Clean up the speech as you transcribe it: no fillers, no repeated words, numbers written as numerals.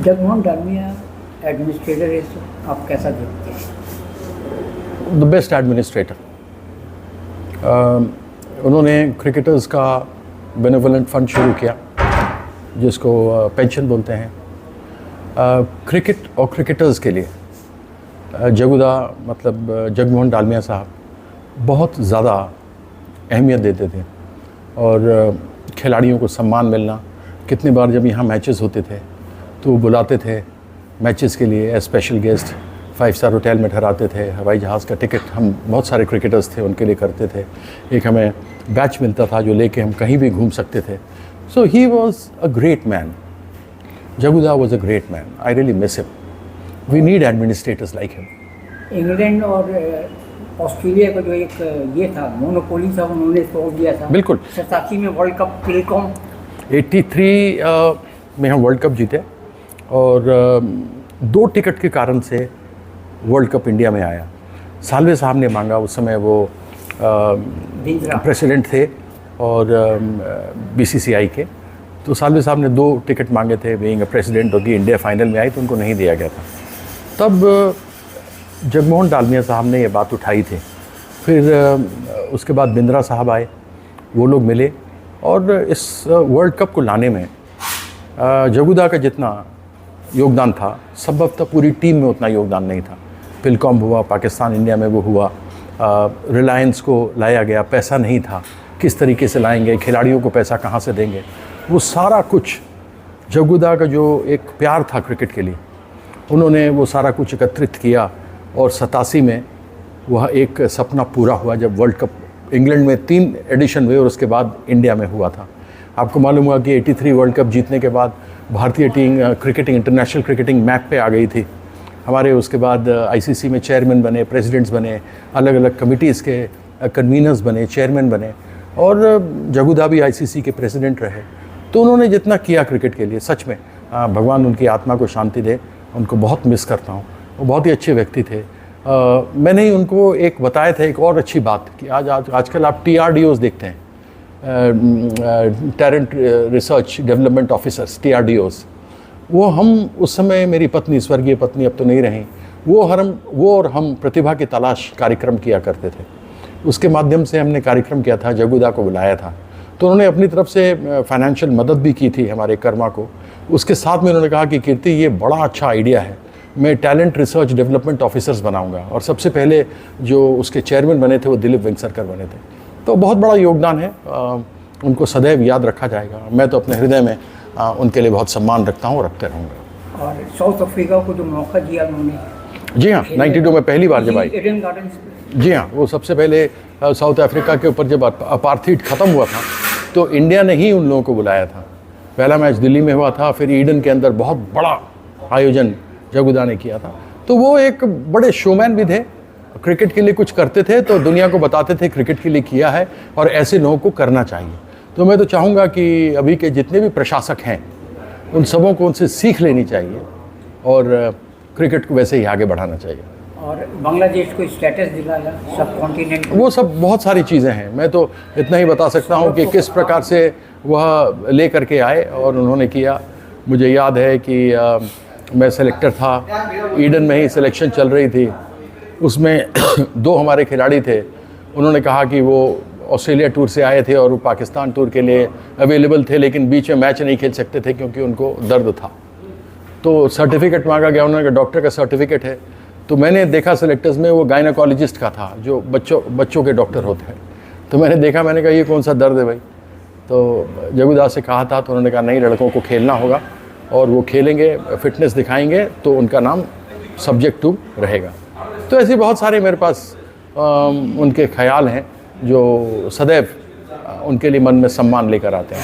Jagmohan Dalmia administrator है, तो आप कैसा देखते हैं? The best administrator. उन्होंने क्रिकेटर्स का बेनेवोलेंट फंड शुरू किया जिसको पेंशन बोलते हैं। क्रिकेट और क्रिकेटर्स के लिए जगुदा मतलब जगमोहन डालमिया साहब बहुत ज़्यादा अहमियत देते थे और खिलाड़ियों को सम्मान मिलना। कितनी बार जब यहाँ मैचेस होते थे तो वो बुलाते थे मैचेस के लिए as special guest, 5 star hotel में ठहराते थे, हवाई जहाज़ का टिकट हम बहुत सारे क्रिकेटर्स थे उनके लिए करते थे। एक हमें बैच मिलता था जो लेके हम कहीं भी घूम सकते थे। So he was a great man. Jaguda was a great man. I really miss him. We need administrators like him. England और ऑस्ट्रेलिया का जो एक ये था मोनोपोली था, उन्होंने तोड़ दिया था। बिल्कुल। 87 में वर्ल्ड कप टेलीकॉम 83 में हम वर्ल्ड कप जीते और 2 टिकट के कारण से वर्ल्ड कप इंडिया में आया। सालवे साहब ने मांगा, उस समय वो प्रेसिडेंट थे और बीसीसीआई के। तो सालवे साहब ने 2 टिकट मांगे थे बीइंग अ प्रेसिडेंट, और कि इंडिया फाइनल में आई तो उनको नहीं दिया गया था। तब जगमोहन डालमिया साहब ने ये बात उठाई थी। फिर उसके बाद बिंद्रा साहब आए, वो लोग मिले और इस वर्ल्ड कप को लाने में जगुदा का जितना योगदान था संभवतः पूरी टीम में उतना योगदान नहीं था। फिलकॉम हुआ, पाकिस्तान इंडिया में वो हुआ, रिलायंस को लाया गया, पैसा नहीं था, किस तरीके से लाएंगे, खिलाड़ियों को पैसा कहाँ से देंगे, वो सारा कुछ जगुदा का जो एक प्यार था क्रिकेट के लिए, उन्होंने वो सारा कुछ एकत्रित किया और 87 में वह एक सपना पूरा हुआ जब वर्ल्ड कप इंग्लैंड में 3 एडिशन हुए और उसके बाद इंडिया में हुआ था। आपको मालूम हुआ कि 83 वर्ल्ड कप जीतने के बाद भारतीय team cricketing international cricketing map पे आ गई थी। हमारे उसके बाद आईसीसी में चेयरमैन बने, प्रेसिडेंट्स बने, अलग अलग कमिटीज़ के कन्वीनर्स बने, चेयरमैन बने और जगुदा भी आईसीसी के प्रेसिडेंट रहे। तो उन्होंने जितना किया क्रिकेट के लिए, सच में भगवान उनकी आत्मा को शांति दे। उनको बहुत मिस करता हूँ। वो बहुत ही अच्छे व्यक्ति थे। मैंने ही उनको एक बताया था एक और अच्छी बात कि आजकल आप TRDOs देखते हैं, talent research development officers, TRDOs। वो हम उस समय, मेरी पत्नी, स्वर्गीय पत्नी अब तो नहीं रही, वो और हम प्रतिभा की तलाश कार्यक्रम किया करते थे। उसके माध्यम से हमने कार्यक्रम किया था, जगुदा को बुलाया था। तो उन्होंने अपनी तरफ से फाइनेंशियल मदद भी की थी हमारे कर्मा को। उसके साथ में उन्होंने कहा कि कीर्ति ये बड़ा अच्छा आइडिया है, मैं टैलेंट रिसर्च डेवलपमेंट ऑफिसर्स बनाऊंगा। और सबसे पहले जो उसके चेयरमैन बने थे वो दिलीप वेंगसरकर बने थे। तो बहुत बड़ा योगदान है, उनको सदैव याद रखा जाएगा। मैं तो अपने हृदय में उनके लिए बहुत सम्मान रखता हूँ और रखते रहूँगा। और साउथ अफ्रीका को जो मौका दिया उन्होंने, जी हाँ, 92 में पहली बार जब आई। ईडन गार्डन्स, जी हाँ, वो सबसे पहले साउथ अफ्रीका के ऊपर जब अपार्थीड ख़त्म हुआ था तो इंडिया ने ही उन लोगों को बुलाया था। पहला मैच दिल्ली में हुआ था, फिर ईडन के अंदर बहुत बड़ा आयोजन जगुदा ने किया था। तो वो एक बड़े शोमैन भी थे, क्रिकेट के लिए कुछ करते थे तो दुनिया को बताते थे क्रिकेट के लिए किया है और ऐसे लोगों को करना चाहिए। तो मैं तो चाहूँगा कि अभी के जितने भी प्रशासक हैं उन सबों को उनसे सीख लेनी चाहिए और क्रिकेट को वैसे ही आगे बढ़ाना चाहिए। और बांग्लादेश को स्टेटस दिलाया सब कॉन्टिनेंट, वो सब बहुत सारी चीज़ें हैं। मैं तो इतना ही बता सकता हूँ कि किस प्रकार से वह ले करके आए और उन्होंने किया। मुझे याद है कि मैं सेलेक्टर था, ईडन में ही सिलेक्शन चल रही थी, उसमें 2 हमारे खिलाड़ी थे। उन्होंने कहा कि वो ऑस्ट्रेलिया टूर से आए थे और वो पाकिस्तान टूर के लिए अवेलेबल थे, लेकिन बीच में मैच नहीं खेल सकते थे क्योंकि उनको दर्द था। तो सर्टिफिकेट मांगा गया, उन्होंने कहा डॉक्टर का सर्टिफिकेट है। तो मैंने देखा सेलेक्टर्स में वो गायनाकोलॉजिस्ट का था, जो बच्चों के डॉक्टर होते हैं। तो मैंने देखा, मैंने कहा ये कौन सा दर्द है भाई। तो जगुदा से कहा था तो उन्होंने कहा नहीं, लड़कों को खेलना होगा और वो खेलेंगे, फिटनेस दिखाएंगे तो उनका नाम सब्जेक्ट 2 रहेगा। तो ऐसे बहुत सारे मेरे पास उनके ख्याल हैं जो सदैव उनके लिए मन में सम्मान लेकर आते हैं।